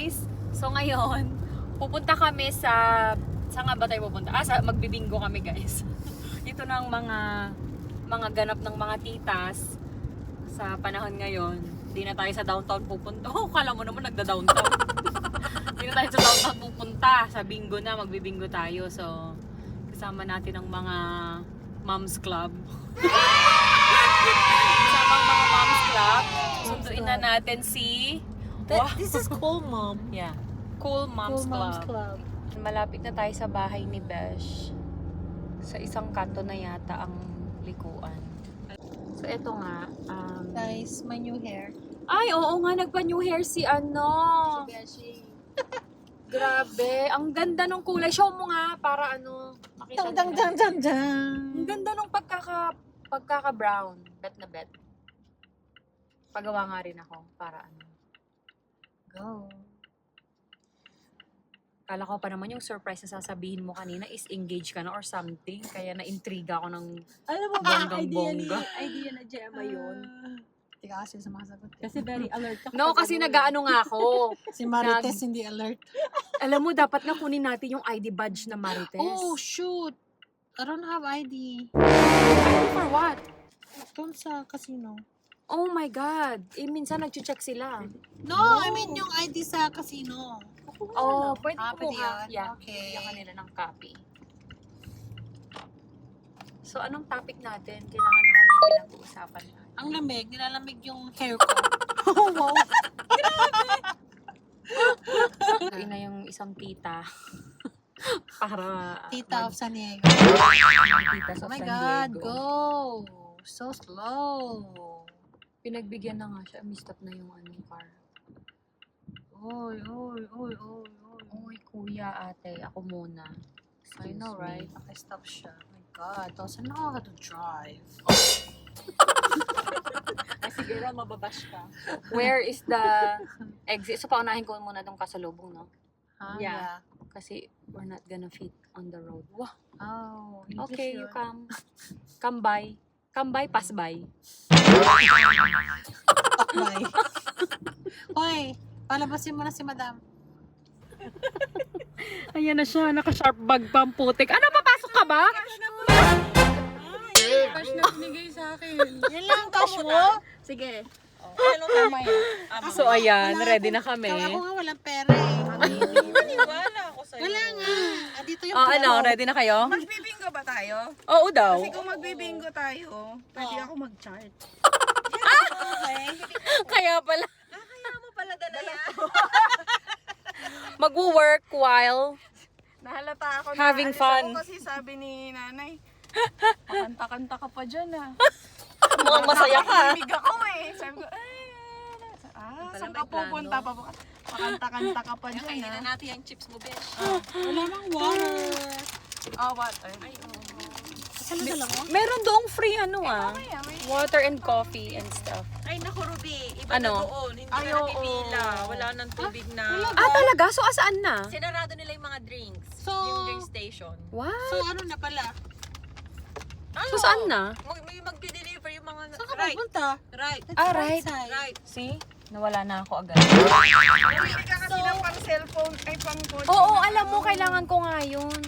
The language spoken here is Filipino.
guys! So ngayon, pupunta kami sa... Saan nga ba tayo pupunta? Magbibingo kami guys. Ito na ang mga ganap ng mga titas sa panahon ngayon. Hindi na tayo sa downtown pupunta. Oh, kala mo naman nagda-downtown. Hindi na tayo sa downtown pupunta. Sa bingo na, magbibingo tayo. So, kasama natin ang mga moms club. Kasama ang mga moms club. Sunduin na natin si... This is Cool Mom. Yeah. Cool Moms Club. Malapit na tayo sa bahay ni Besh. Sa isang kanto na yata ang likuan. So, eto nga. Guys, my new hair. Ay, oo nga. Nagpa-new hair si ano. Si Beshi. Grabe. Ang ganda ng kulay. Show mo nga para ano. Makita Dang, dang, dang, dang, dang. Ang ganda ng pagkaka-brown. Bet na bet. Pagawa nga rin ako para ano. Go. Kala ko pa naman yung surprise na sasabihin mo kanina is engage ka na or something. Kaya na-intriga ako ng Alam mo ba, bonggang-bongga. idea na Gemma yun. Hindi ka kasi sumasagot. Kasi very alert ka. No, kasi nag-ano nga ako. Si Marites hindi alert. Alam mo, dapat nga kunin natin yung ID badge na Marites. Oh, shoot. I don't have ID. For what? Doon sa casino. Oh my God. Minsan nag-check sila. No, I mean yung ID sa casino. Oh, pwede Pwede kumuha. yun? Yeah, Okay. bigyan ka nila ng copy. So, anong topic natin? Kailangan naman may pinag-uusapan natin. Ang lamig, nilalamig yung hair ko. Oh, wow. Ito na yung isang tita. Para... Tita of San Diego. Tita sa Oh my San God, Diego. go. So slow. Pinagbigyan na nga siya. Mistap na yung anong car. Oy, oy, oy, oy, oy. Uy, kuya, ate. Ako muna. I know, Excuse me. right? Naka-stop siya. Oh my God, tapos ano ako to drive? Ay, siguro mababash ka. Where is the exit? So, paunahin ko muna itong kasalubong, no? Huh? Yeah. Kasi we're not gonna fit on the road. Wah! Oh, Okay, you come. Come by. Come by, pass by. Bye. Hoy, palabasin mo na si Madam. Ayan na siya, naka-sharp bag pang putik. Ano, papasok ka ba? Cash na binigay sa akin. Yan lang, cash mo? Sige. Ano tama yan? So, ayan, ready na kami. Ako nga walang pera eh. Maniwala ako sa'yo. Wala nga. Ah, dito yung Oh, pera. ano, ready na kayo? Magbibingo ba tayo? Oo daw. Kasi kung magbibingo tayo, pwede ako mag-chart. Kaya pala, Kaya mo pala dala yan. mag-work while Nahalata ako na Having alis fun. ako kasi sabi ni nanay, kanta-kanta ka pa dyan ah. mukhang masaya ka. Nakakahimig ako eh. Sabi ko, saan ka pupunta pa? Makanta-kanta ka pa dyan Kainin na ah. natin yung chips mo, besh. Wala mang water. Oh, water. Saan na dala mo? Meron doong free ano ah. Mamaya, may... Water and coffee and stuff. Ay, naku, Ruby. Iba Ano? na doon. Hindi Ay, na oo. napipila. Wala nang tubig na. Ah, talaga? So, asaan na? Sinarado nila yung mga drinks. So- yung drink station. What? So ano na pala? So, saan na? May mag-deliver yung mga... Saan ka Right. pupunta? Right. Ah, right. Side. Right. See? Nawala na ako agad. Bumili ka kasi ng pang cellphone, ay pang kotse. Oo, alam mo, kailangan ko nga yun.